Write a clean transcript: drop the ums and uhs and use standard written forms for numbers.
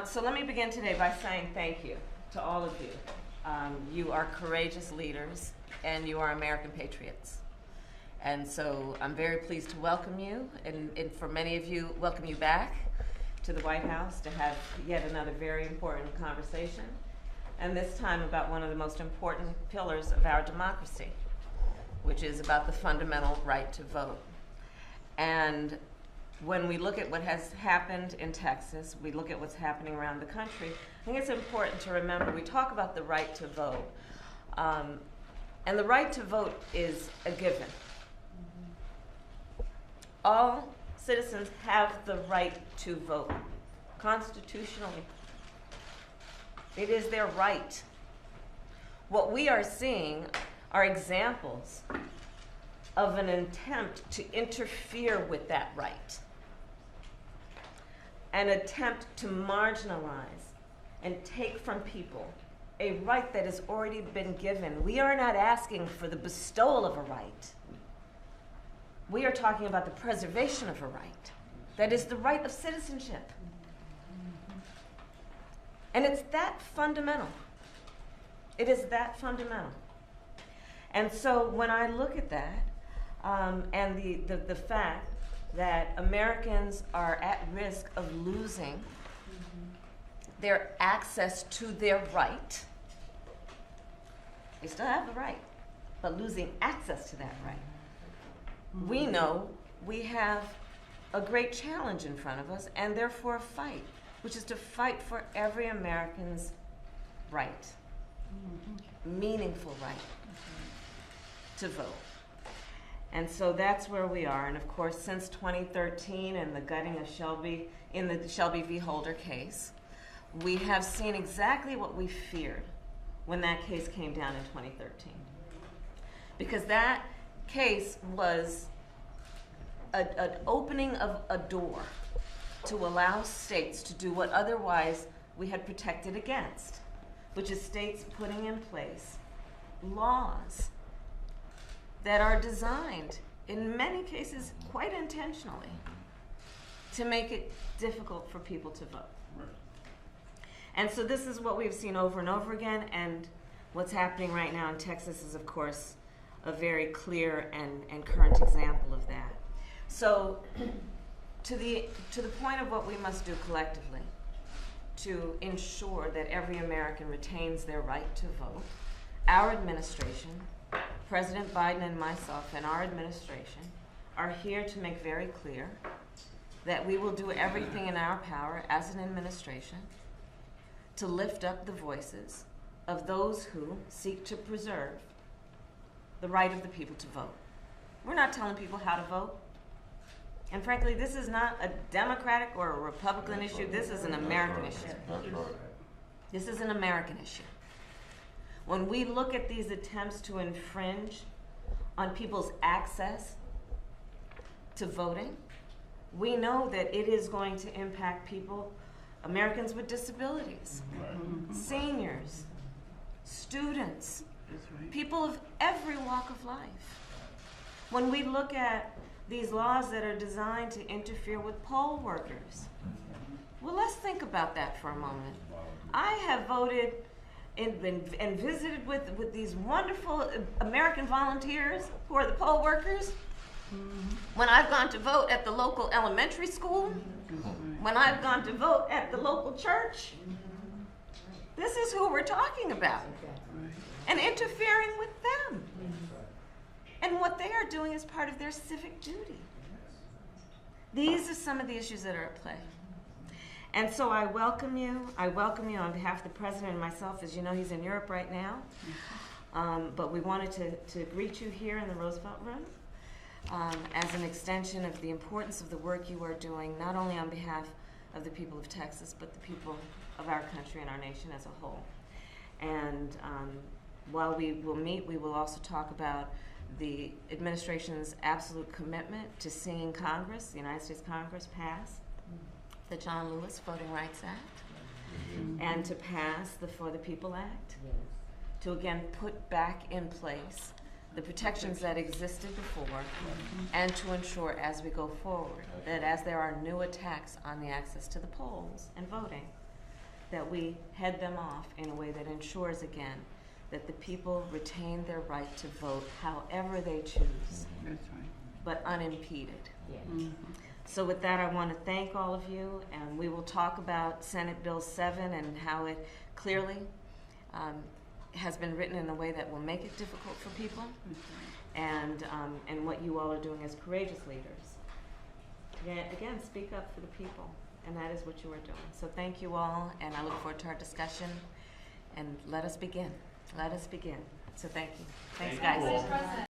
So let me begin today by saying thank you to all of you. You are courageous leaders, and you are American patriots. And so I'm very pleased to welcome you, and for many of you, welcome you back to the White House to have yet another very important conversation, and this time about one of the most important pillars of our democracy, which is about the fundamental right to vote. And when we look at what has happened in Texas, we look at what's happening around the country, I think it's important to remember we talk about the right to vote. And the right to vote is a given. All citizens have the right to vote constitutionally. It is their right. What we are seeing are examples of an attempt to interfere with that right, an attempt to marginalize and take from people a right that has already been given. We are not asking for the bestowal of a right. We are talking about the preservation of a right. That is the right of citizenship. And it's that fundamental. It is that fundamental. And so when I look at that, and the fact that Americans are at risk of losing their access to their right, they still have the right, but losing access to that right, we know we have a great challenge in front of us, and therefore a fight, which is to fight for every American's right, meaningful right to vote. And so that's where we are. And of course, since 2013 and the gutting of Shelby, in the Shelby v. Holder case, we have seen exactly what we feared when that case came down in 2013. Because that case was an opening of a door to allow states to do what otherwise we had protected against, which is states putting in place laws that are designed, in many cases quite intentionally, to make it difficult for people to vote. Right. And so this is what we've seen over and over again, and what's happening right now in Texas is, of course, a very clear and current example of that. So to the point of what we must do collectively to ensure that every American retains their right to vote, our administration, President Biden and myself and our administration are here to make very clear that we will do everything in our power as an administration to lift up the voices of those who seek to preserve the right of the people to vote. We're not telling people how to vote. And frankly, this is not a Democratic or a Republican issue. This is an American issue. This is an American issue. When we look at these attempts to infringe on people's access to voting, we know that it is going to impact people, Americans with disabilities, seniors, students, people of every walk of life. When we look at these laws that are designed to interfere with poll workers, well, let's think about that for a moment. I have voted and visited with these wonderful American volunteers who are the poll workers. When I've gone to vote at the local elementary school, when I've gone to vote at the local church, this is who we're talking about, and interfering with them. And what they are doing is part of their civic duty. These are some of the issues that are at play. And so I welcome you. I welcome you on behalf of the President and myself. As you know, he's in Europe right now. But we wanted to greet you here in the Roosevelt Room as an extension of the importance of the work you are doing, not only on behalf of the people of Texas, but the people of our country and our nation as a whole. And while we will meet, we will also talk about the administration's absolute commitment to seeing Congress, the United States Congress, pass the John Lewis Voting Rights Act, and to pass the For the People Act, to again put back in place the protections that existed before, and to ensure as we go forward that as there are new attacks on the access to the polls and voting, that we head them off in a way that ensures, again, that the people retain their right to vote however they choose, That's right. but unimpeded. Yeah. Mhm. So with that, I want to thank all of you, and we will talk about Senate Bill 7 and how it clearly has been written in a way that will make it difficult for people, and what you all are doing as courageous leaders. Again, speak up for the people, and that is what you are doing. So thank you all, and I look forward to our discussion, and let us begin. Let us begin. So thank you. Thanks, guys.